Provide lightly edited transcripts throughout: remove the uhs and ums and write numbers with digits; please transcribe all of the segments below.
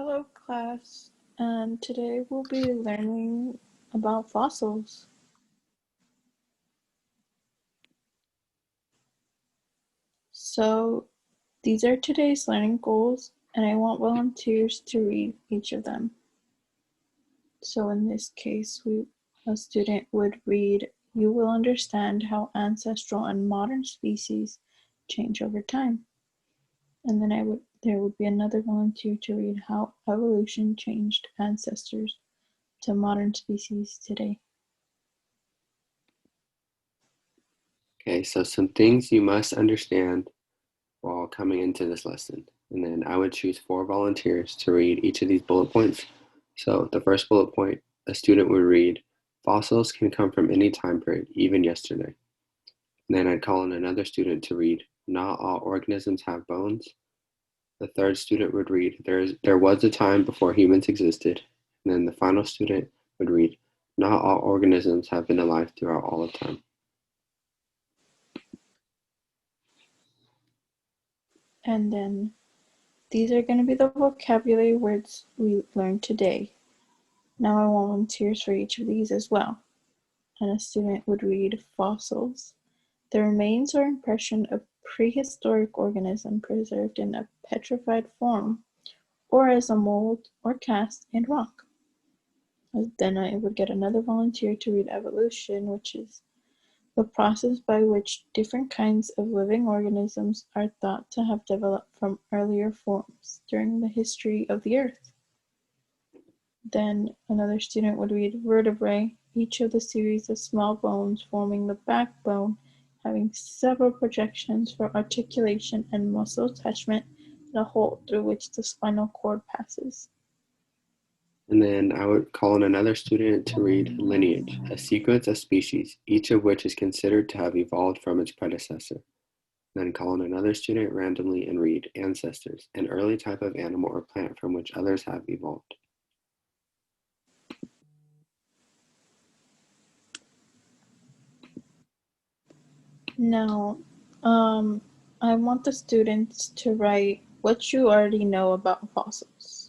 Hello class, and today we'll be learning about fossils. So these are today's learning goals, and I want volunteers to read each of them. So in this case, a student would read, "You will understand how ancestral and modern species change over time." And then there would be another volunteer to read how evolution changed ancestors to modern species today. Okay, so some things you must understand while coming into this lesson. And then I would choose 4 volunteers to read each of these bullet points. So the first bullet point, a student would read, fossils can come from any time period, even yesterday. And then I'd call in another student to read, not all organisms have bones. The third student would read, there was a time before humans existed. And then the final student would read, not all organisms have been alive throughout all of time. And then these are going to be the vocabulary words we learned today. Now I want volunteers for each of these as well. And a student would read fossils. The remains or impression of prehistoric organism preserved in a petrified form or as a mold or cast in rock. Then I would get another volunteer to read evolution, which is the process by which different kinds of living organisms are thought to have developed from earlier forms during the history of the Earth. Then another student would read vertebrae, each of the series of small bones forming the backbone, having several projections for articulation and muscle attachment, and a hole through which the spinal cord passes. And then I would call in another student to read lineage, a sequence of species, each of which is considered to have evolved from its predecessor. Then call in another student randomly and read ancestors, an early type of animal or plant from which others have evolved. Now, I want the students to write what you already know about fossils.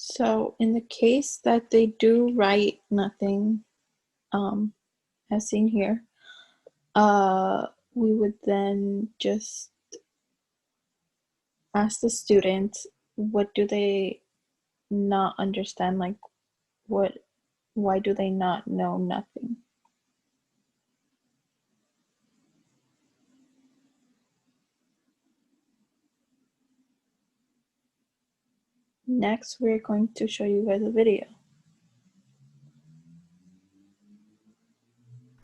So in the case that they do write nothing, as seen here, we would then just ask the students, what do they not understand? Like, why do they not know nothing? Next, we're going to show you guys a video.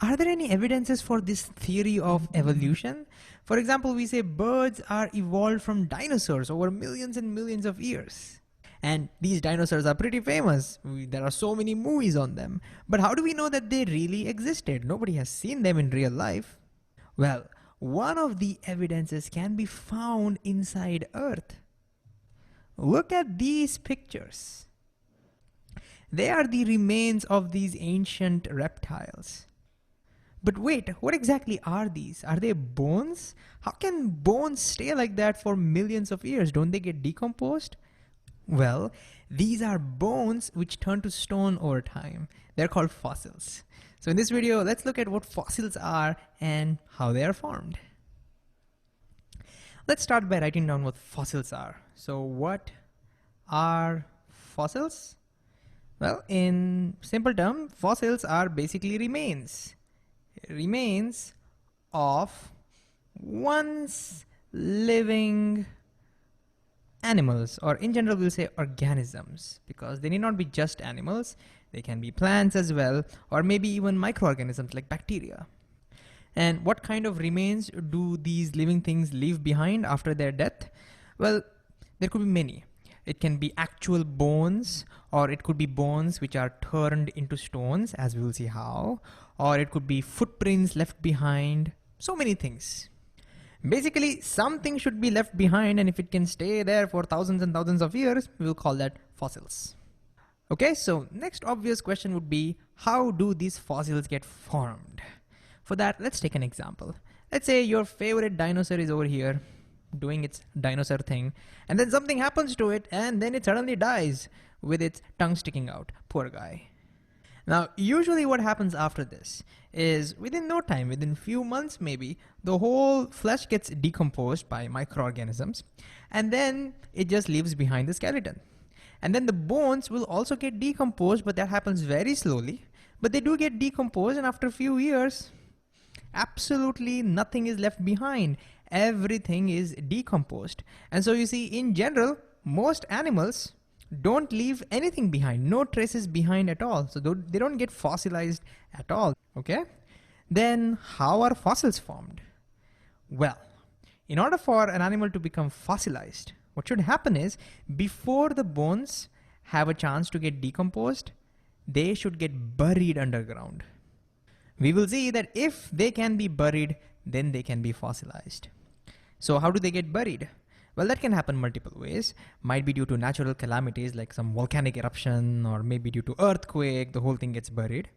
Are there any evidences for this theory of evolution? For example, we say birds are evolved from dinosaurs over millions and millions of years. And these dinosaurs are pretty famous. There are so many movies on them. But how do we know that they really existed? Nobody has seen them in real life. Well, one of the evidences can be found inside Earth. Look at these pictures. They are the remains of these ancient reptiles. But wait, what exactly are these? Are they bones? How can bones stay like that for millions of years? Don't they get decomposed? Well, these are bones which turn to stone over time. They're called fossils. So in this video, let's look at what fossils are and how they are formed. Let's start by writing down what fossils are. So what are fossils? Well, in simple terms, fossils are basically remains of once living animals, or in general we'll say organisms, because they need not be just animals. They can be plants as well, or maybe even microorganisms like bacteria. And what kind of remains do these living things leave behind after their death? Well, there could be many. It can be actual bones, or it could be bones which are turned into stones, as we will see how, or it could be footprints left behind. So many things. Basically, something should be left behind, and if it can stay there for thousands and thousands of years, we will call that fossils. Okay, so next obvious question would be, how do these fossils get formed? For that, let's take an example. Let's say your favorite dinosaur is over here doing its dinosaur thing, and then something happens to it, and then it suddenly dies with its tongue sticking out. Poor guy. Now, usually what happens after this is within no time, within few months maybe, the whole flesh gets decomposed by microorganisms, and then it just leaves behind the skeleton. And then the bones will also get decomposed, but that happens very slowly. But they do get decomposed, and after a few years, absolutely nothing is left behind. Everything is decomposed. And so you see, in general, most animals don't leave anything behind, no traces behind at all. So they don't get fossilized at all, okay? Then how are fossils formed? Well, in order for an animal to become fossilized, what should happen is, before the bones have a chance to get decomposed, they should get buried underground. We will see that if they can be buried, then they can be fossilized. So how do they get buried? Well, that can happen multiple ways. Might be due to natural calamities like some volcanic eruption, or maybe due to earthquake, the whole thing gets buried.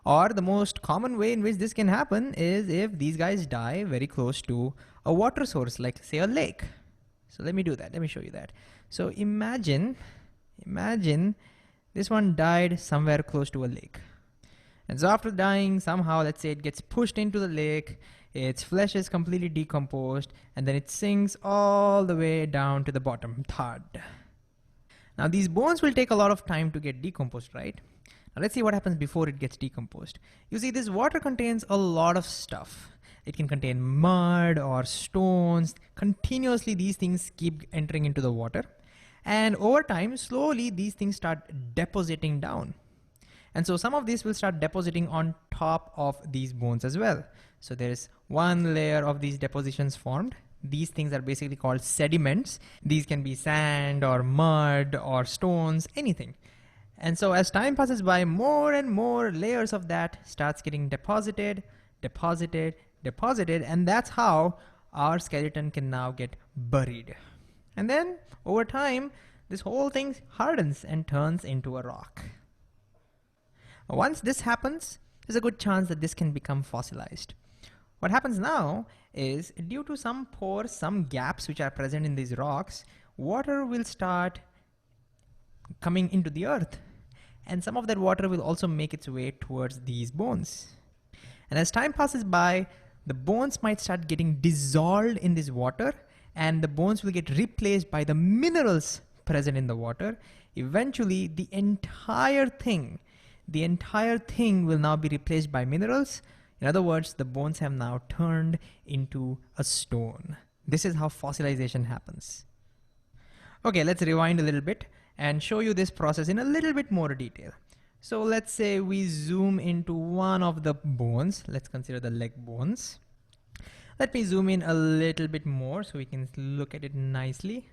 Or the most common way in which this can happen is if these guys die very close to a water source, like say a lake. So let me do that. Let me show you that. So imagine this one died somewhere close to a lake. And so after dying, somehow, let's say it gets pushed into the lake, its flesh is completely decomposed, and then it sinks all the way down to the bottom, thud. Now these bones will take a lot of time to get decomposed, right? Now let's see what happens before it gets decomposed. You see, this water contains a lot of stuff. It can contain mud or stones. Continuously, these things keep entering into the water. And over time, slowly, these things start depositing down. And so some of these will start depositing on top of these bones as well. So there's one layer of these depositions formed. These things are basically called sediments. These can be sand or mud or stones, anything. And so as time passes by, more and more layers of that starts getting deposited, and that's how our skeleton can now get buried. And then over time, this whole thing hardens and turns into a rock. Once this happens, there's a good chance that this can become fossilized. What happens now is, due to some pores, some gaps which are present in these rocks, water will start coming into the earth. And some of that water will also make its way towards these bones. And as time passes by, the bones might start getting dissolved in this water, and the bones will get replaced by the minerals present in the water. Eventually, the entire thing will now be replaced by minerals. In other words, the bones have now turned into a stone. This is how fossilization happens. Okay, let's rewind a little bit and show you this process in a little bit more detail. So let's say we zoom into one of the bones. Let's consider the leg bones. Let me zoom in a little bit more so we can look at it nicely.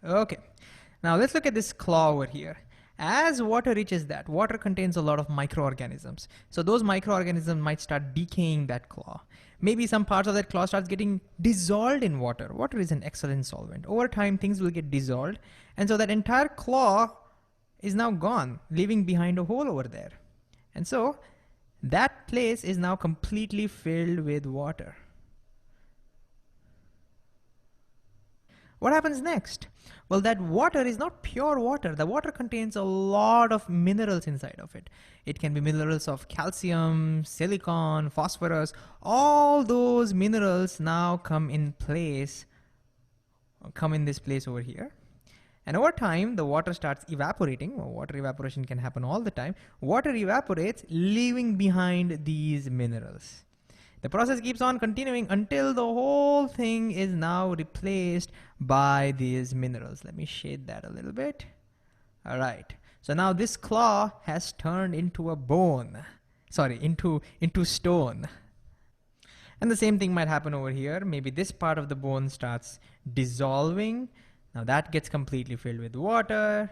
Okay, now let's look at this claw over here. As water reaches that, water contains a lot of microorganisms. So those microorganisms might start decaying that claw. Maybe some parts of that claw starts getting dissolved in water. Water is an excellent solvent. Over time, things will get dissolved. And so that entire claw is now gone, leaving behind a hole over there. And so that place is now completely filled with water. What happens next? Well, that water is not pure water. The water contains a lot of minerals inside of it. It can be minerals of calcium, silicon, phosphorus. All those minerals now come in this place over here. And over time, the water starts evaporating. Well, water evaporation can happen all the time. Water evaporates, leaving behind these minerals. The process keeps on continuing until the whole thing is now replaced by these minerals. Let me shade that a little bit. All right. So now this claw has turned into a bone. Sorry, into stone. And the same thing might happen over here. Maybe this part of the bone starts dissolving. Now that gets completely filled with water.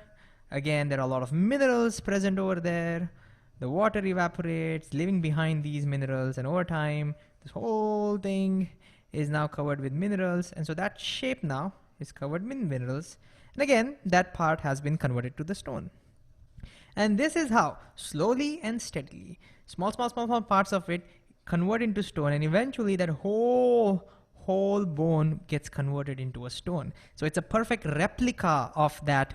Again, there are a lot of minerals present over there. The water evaporates, leaving behind these minerals, and over time, this whole thing is now covered with minerals, and so that shape now is covered with minerals. And again, that part has been converted to the stone. And this is how, slowly and steadily, small parts of it convert into stone, and eventually that whole bone gets converted into a stone. So it's a perfect replica of that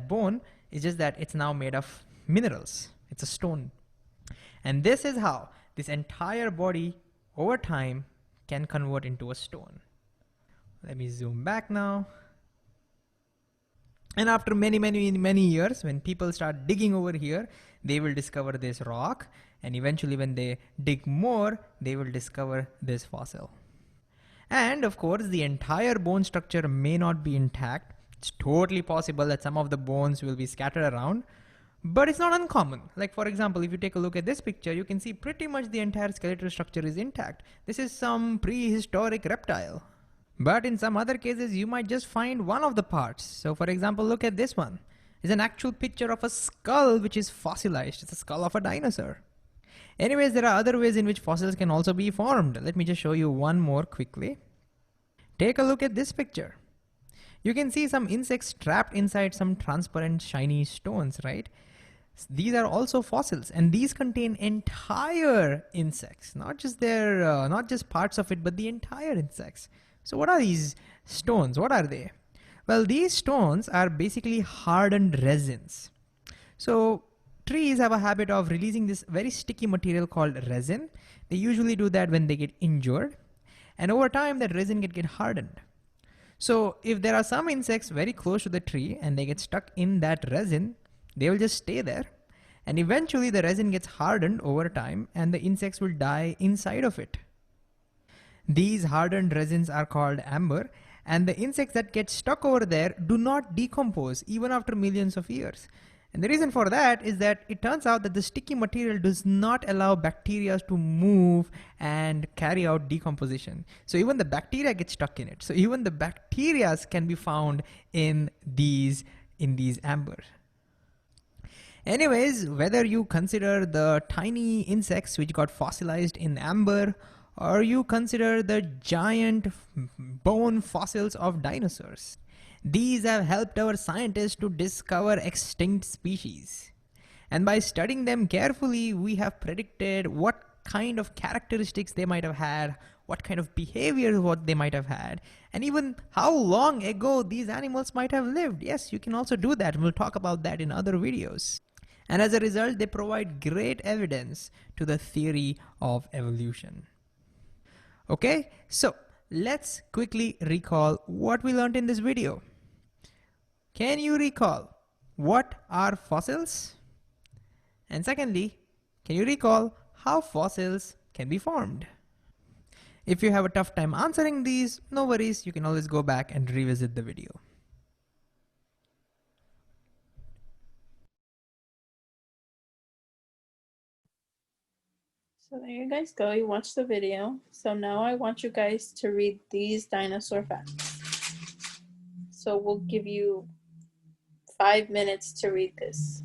bone. It's just that it's now made of minerals. It's a stone. And this is how this entire body over time can convert into a stone. Let me zoom back now. And after many years, when people start digging over here, they will discover this rock. And eventually when they dig more, they will discover this fossil. And of course, the entire bone structure may not be intact. It's totally possible that some of the bones will be scattered around, but it's not uncommon. Like for example, if you take a look at this picture, you can see pretty much the entire skeletal structure is intact. This is some prehistoric reptile. But in some other cases, you might just find one of the parts. So for example, look at this one. It's an actual picture of a skull which is fossilized. It's a skull of a dinosaur. Anyways, there are other ways in which fossils can also be formed. Let me just show you one more quickly. Take a look at this picture. You can see some insects trapped inside some transparent shiny stones, right? These are also fossils, and these contain entire insects, not just parts of it, but the entire insects. So what are these stones? What are they? Well, these stones are basically hardened resins. So trees have a habit of releasing this very sticky material called resin. They usually do that when they get injured, and over time that resin get hardened. So if there are some insects very close to the tree and they get stuck in that resin, they will just stay there. And eventually the resin gets hardened over time and the insects will die inside of it. These hardened resins are called amber, and the insects that get stuck over there do not decompose even after millions of years. And the reason for that is that it turns out that the sticky material does not allow bacteria to move and carry out decomposition. So even the bacteria get stuck in it. So even the bacteria can be found in these amber. Anyways, whether you consider the tiny insects which got fossilized in amber, or you consider the giant bone fossils of dinosaurs, these have helped our scientists to discover extinct species. And by studying them carefully, we have predicted what kind of characteristics they might have had, what kind of behavior what they might have had, and even how long ago these animals might have lived. Yes, you can also do that. We'll talk about that in other videos. And as a result, they provide great evidence to the theory of evolution. Okay, so let's quickly recall what we learned in this video. Can you recall what are fossils? And secondly, can you recall how fossils can be formed? If you have a tough time answering these, no worries, you can always go back and revisit the video. So there you guys go. You watched the video. So now I want you guys to read these dinosaur facts. So we'll give you 5 minutes to read this.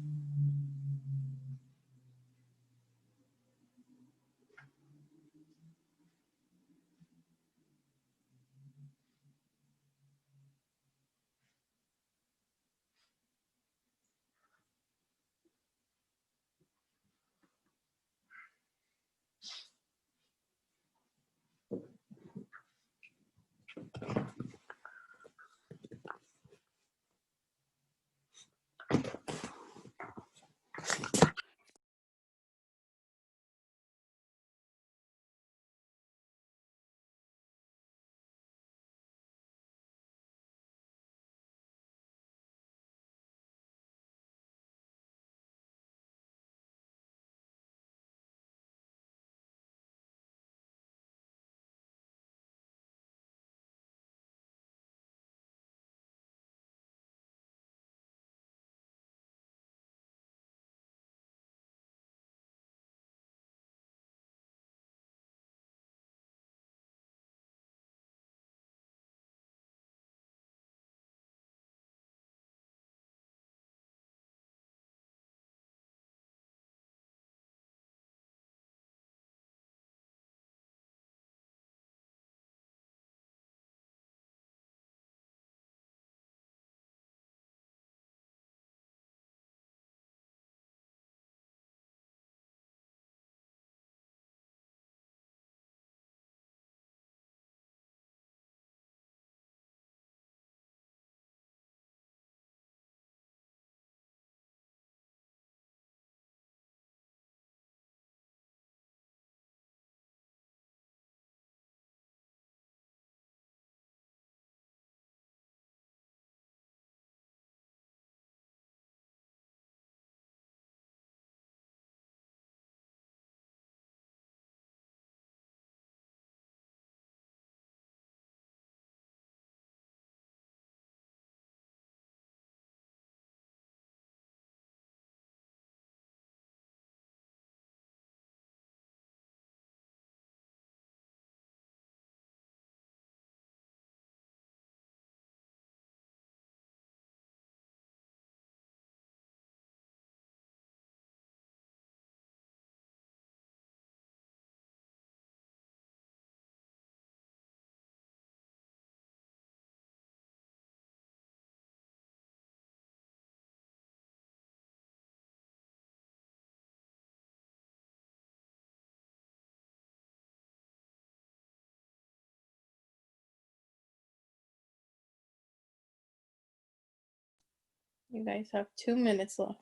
You guys have 2 minutes left.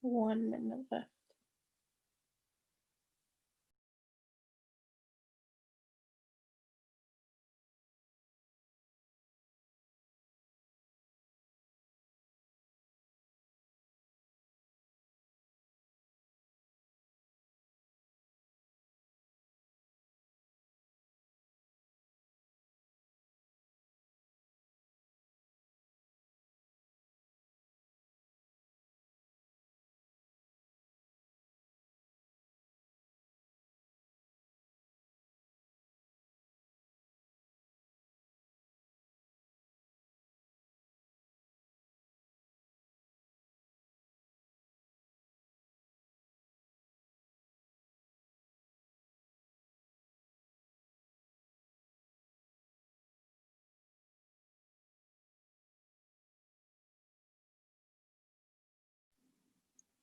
One minute left.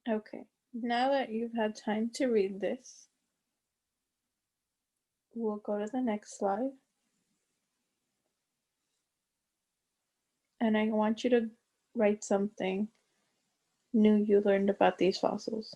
Okay, now that you've had time to read this, we'll go to the next slide. And I want you to write something new you learned about these fossils.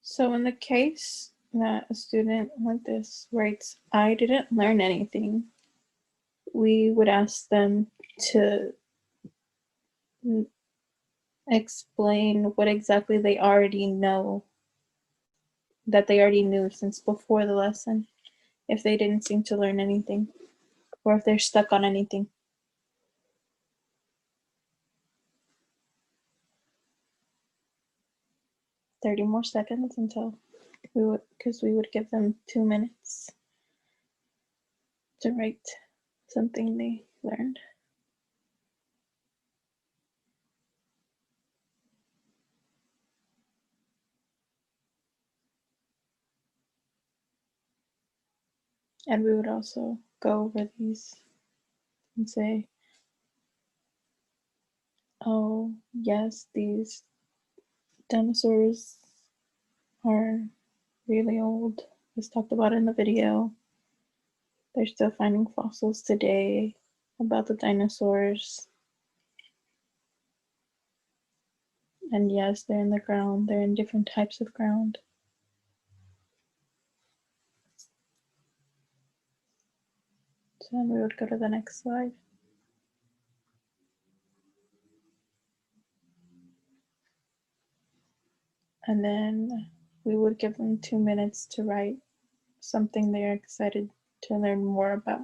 So in the case that a student like this writes, I didn't learn anything, we would ask them to explain what exactly they already know, that they already knew since before the lesson, if they didn't seem to learn anything, or if they're stuck on anything. 30 more seconds until because we would give them 2 minutes to write something they learned. And we would also go over these and say, oh, yes, these dinosaurs are really old. As talked about in the video. They're still finding fossils today about the dinosaurs. And yes, they're in the ground. They're in different types of ground. So then we would go to the next slide. And then we would give them 2 minutes to write something they're excited to learn more about.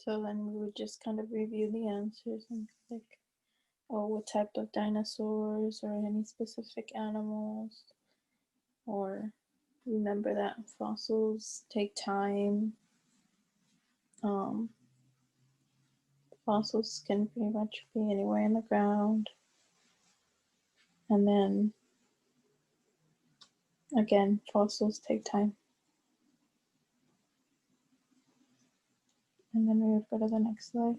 So then we would just kind of review the answers and be like, oh, what type of dinosaurs or any specific animals, or remember that fossils take time. Fossils can pretty much be anywhere in the ground. And then again, fossils take time. And then we would go to the next slide.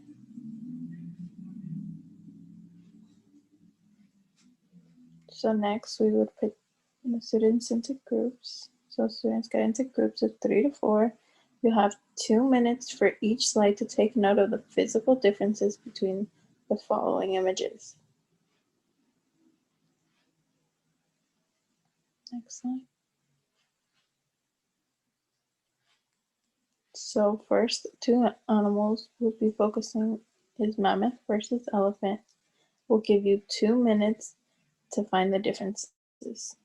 So next we would put the students into groups. So students get into groups of 3 to 4. You have 2 minutes for each slide to take note of the physical differences between the following images. Next slide. So first, 2 animals we'll be focusing is mammoth versus elephant. We'll give you 2 minutes to find the differences.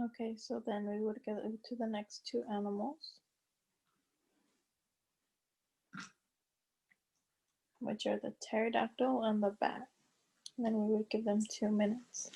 Okay, so then we would go to the next 2 animals, which are the pterodactyl and the bat. And then we would give them 2 minutes.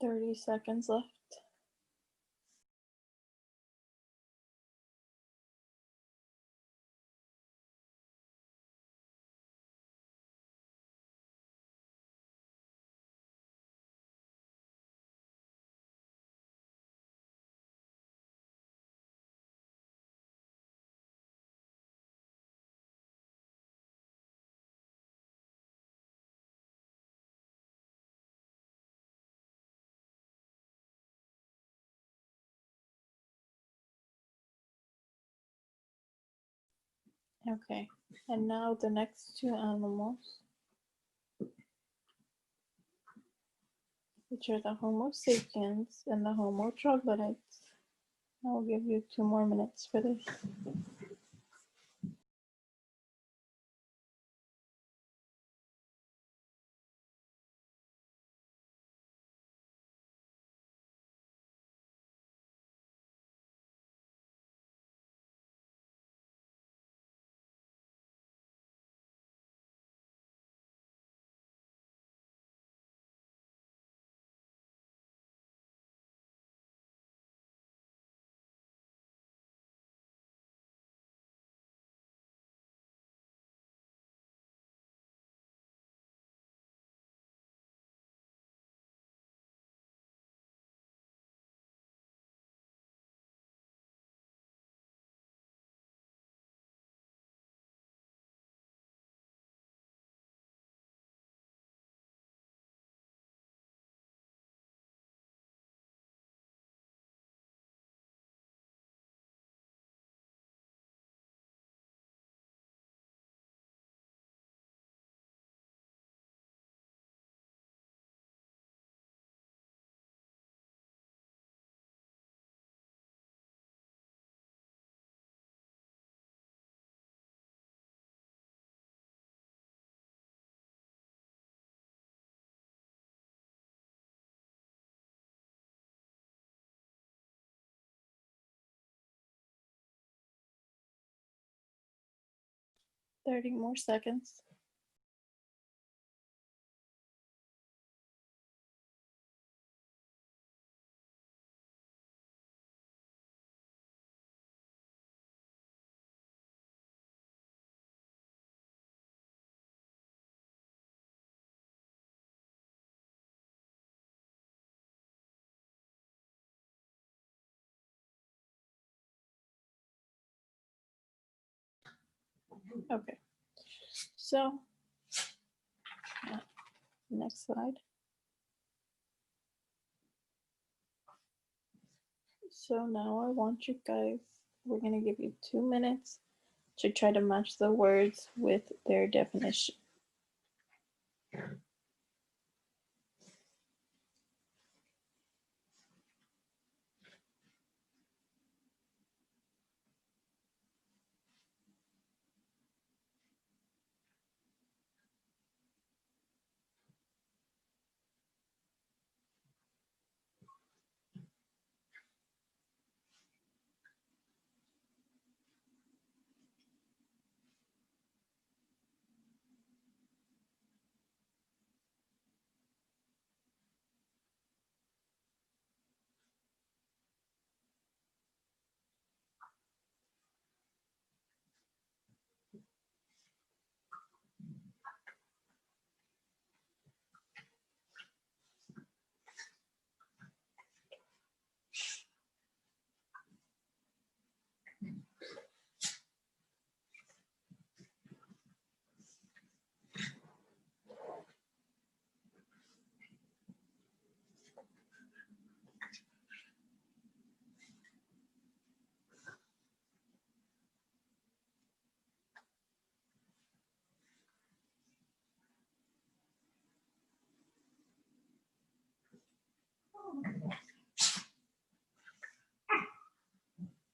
.30 seconds left. Okay, and now the next two animals, which are the Homo sapiens and the Homo troglodytes. I'll give you 2 more minutes for this. Thirty more seconds. Okay, so next slide. So now I want you guys, we're going to give you 2 minutes to try to match the words with their definition.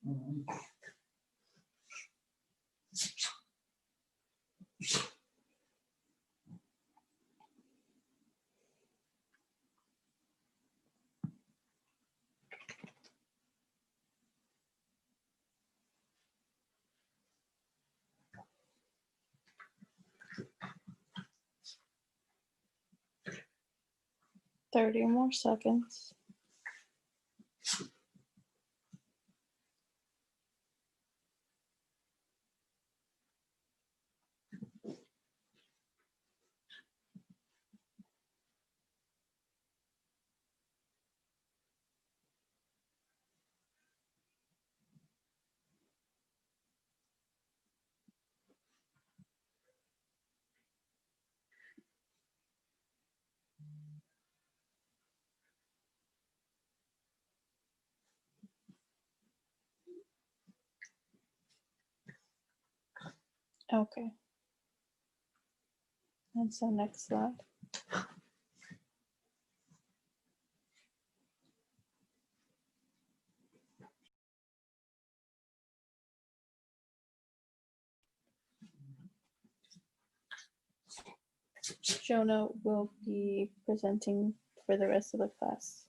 Mm-hmm. 30 more seconds. Okay. That's the next slide. Jonah will be presenting for the rest of the class.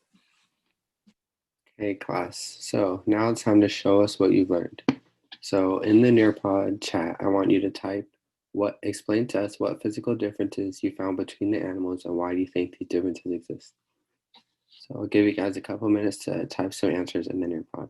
Okay, class. So now it's time to show us what you've learned. So in the Nearpod chat, I want you to type explain to us what physical differences you found between the animals and why do you think these differences exist. So I'll give you guys a couple minutes to type some answers in the Nearpod.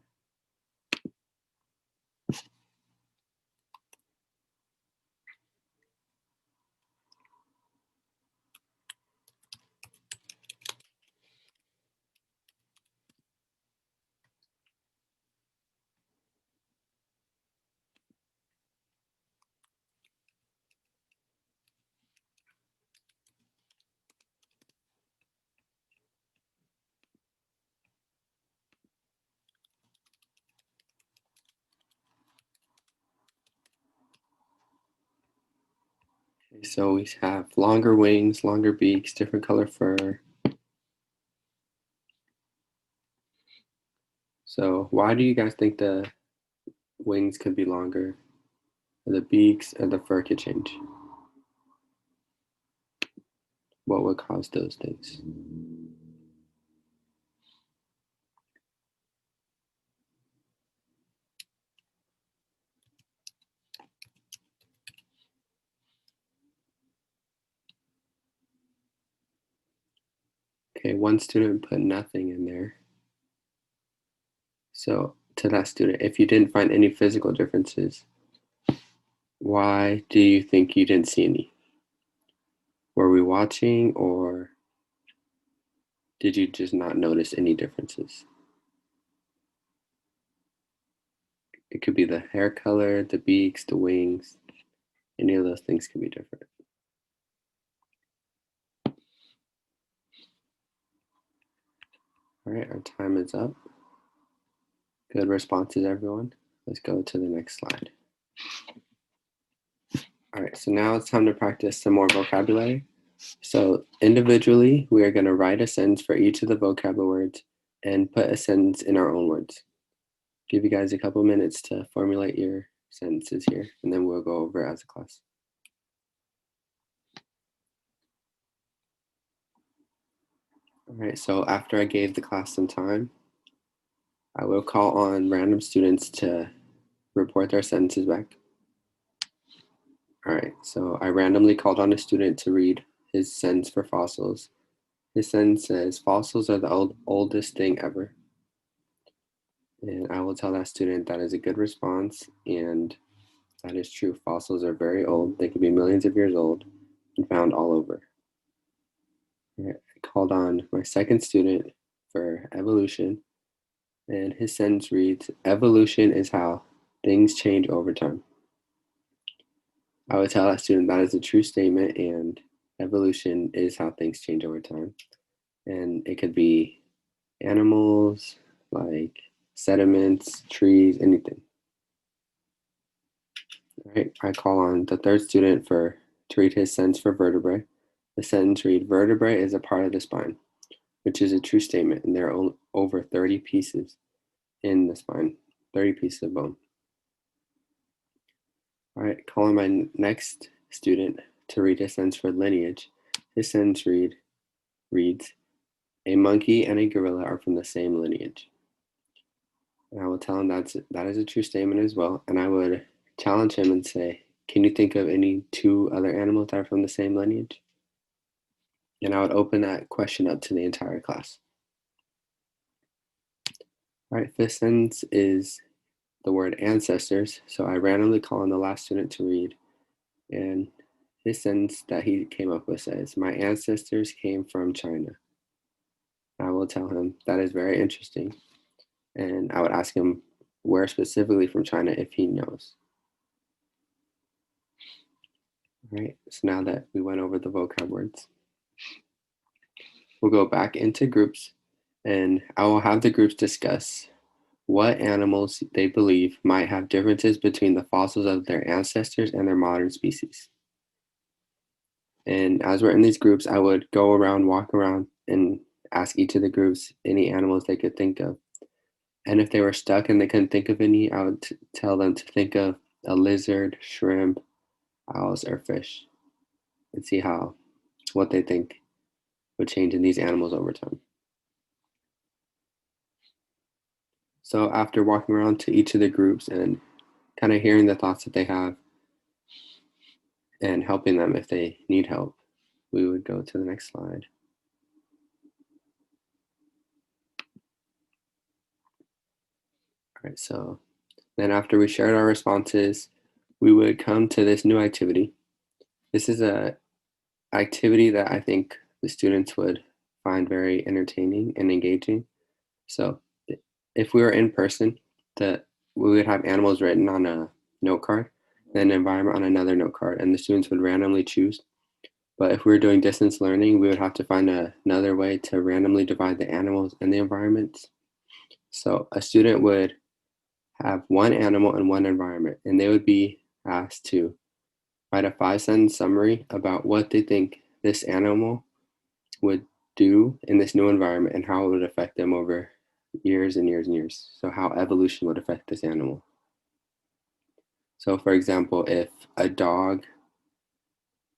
Okay, so we have longer wings, longer beaks, different color fur. So why do you guys think the wings could be longer, or the beaks, or the fur could change? What would cause those things? Okay, one student put nothing in there. So to that student, if you didn't find any physical differences, why do you think you didn't see any? Were we watching, or did you just not notice any differences? It could be the hair color, the beaks, the wings. Any of those things could be different. All right, our time is up. Good responses, everyone. Let's go to the next slide. All right, so now it's time to practice some more vocabulary. So individually, we are going to write a sentence for each of the vocabulary words and put a sentence in our own words. Give you guys a couple minutes to formulate your sentences here, and then we'll go over it as a class. All right, so after I gave the class some time, I will call on random students to report their sentences back. All right, so I randomly called on a student to read his sentence for fossils. His sentence says, fossils are the oldest thing ever. And I will tell that student that is a good response, and that is true. Fossils are very old. They could be millions of years old and found all over. I called on my second student for evolution, and his sentence reads, evolution is how things change over time. I would tell that student that is a true statement, and evolution is how things change over time. And it could be animals, like sediments, trees, anything. All right, I call on the third student to read his sentence for vertebrae. The sentence read, vertebrae is a part of the spine, which is a true statement, and there are over 30 pieces in the spine, 30 pieces of bone. All right, calling my next student to read his sentence for lineage. His sentence reads, a monkey and a gorilla are from the same lineage. And I will tell him that is a true statement as well, and I would challenge him and say, can you think of any two other animals that are from the same lineage? And I would open that question up to the entire class. All right, fifth sentence is the word ancestors. So I randomly call on the last student to read, and his sentence that he came up with says, my ancestors came from China. I will tell him that is very interesting, and I would ask him where specifically from China if he knows. All right, so now that we went over the vocab words, we'll go back into groups, and I will have the groups discuss what animals they believe might have differences between the fossils of their ancestors and their modern species. And as we're in these groups, I would go around, walk around, and ask each of the groups any animals they could think of. And if they were stuck and they couldn't think of any, I would tell them to think of a lizard, shrimp, owls, or fish, and see what they think would change in these animals over time. So after walking around to each of the groups and kind of hearing the thoughts that they have and helping them if they need help, we would go to the next slide. All right, so then after we shared our responses, we would come to this new activity. This is a activity that I think the students would find very entertaining and engaging. So if we were in person, we would have animals written on a note card, then environment on another note card, and the students would randomly choose. But if we were doing distance learning, we would have to find another way to randomly divide the animals and the environments. So a student would have one animal and one environment, and they would be asked to write a 5-sentence summary about what they think this animal would do in this new environment and how it would affect them over years and years and years. So how evolution would affect this animal. So for example, if a dog,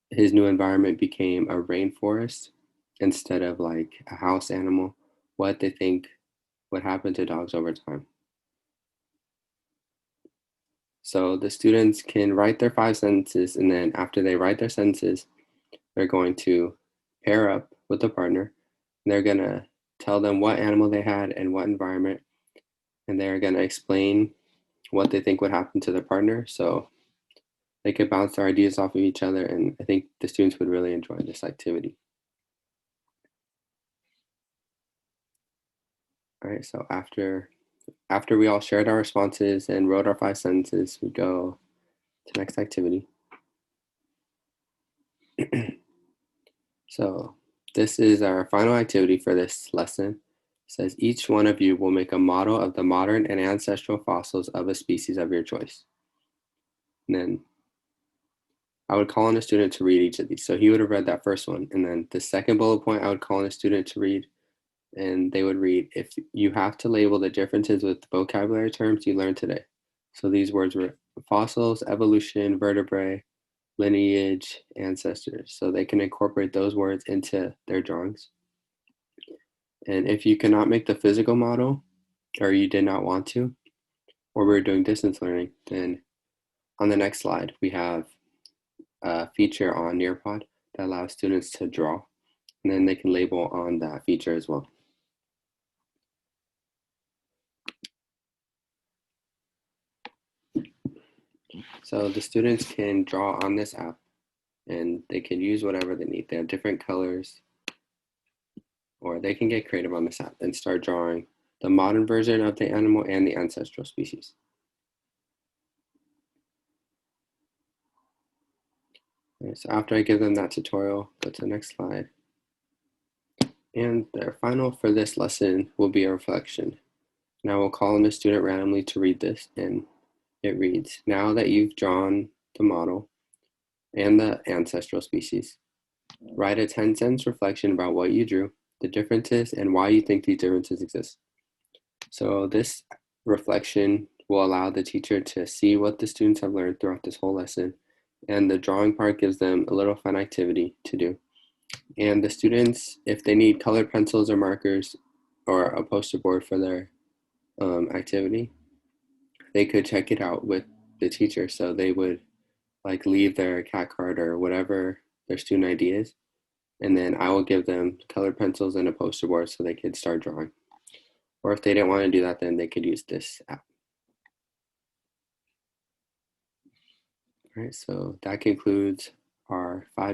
his new environment became a rainforest instead of like a house animal, what they think would happen to dogs over time. So the students can write their 5 sentences, and then after they write their sentences, they're going to pair up with a partner. And they're going to tell them what animal they had and what environment, and they're going to explain what they think would happen to their partner. So they could bounce their ideas off of each other, and I think the students would really enjoy this activity. All right, so after we all shared our responses and wrote our 5 sentences, we go to the next activity. So this is our final activity for this lesson. It says each one of you will make a model of the modern and ancestral fossils of a species of your choice. And then I would call on a student to read each of these. So he would have read that first one. And then the second bullet point, I would call on a student to read, and they would read, if you have to label the differences with vocabulary terms you learned today. So these words were fossils, evolution, vertebrae, lineage, ancestors. So they can incorporate those words into their drawings. And if you cannot make the physical model, or you did not want to, or we're doing distance learning, then on the next slide, we have a feature on Nearpod that allows students to draw, and then they can label on that feature as well. So the students can draw on this app, and they can use whatever they need. They have different colors, or they can get creative on this app and start drawing the modern version of the animal and the ancestral species. Okay, so after I give them that tutorial, go to the next slide. And their final for this lesson will be a reflection. And I will call on a student randomly to read this, and it reads, now that you've drawn the model and the ancestral species, write a 10-sentence reflection about what you drew, the differences, and why you think these differences exist. So this reflection will allow the teacher to see what the students have learned throughout this whole lesson, and the drawing part gives them a little fun activity to do. And the students, if they need colored pencils or markers or a poster board for their activity, they could check it out with the teacher. So they would like leave their cat card or whatever their student ID is, and then I will give them colored pencils and a poster board so they could start drawing. Or if they didn't want to do that, then they could use this app. All right, so that concludes our 5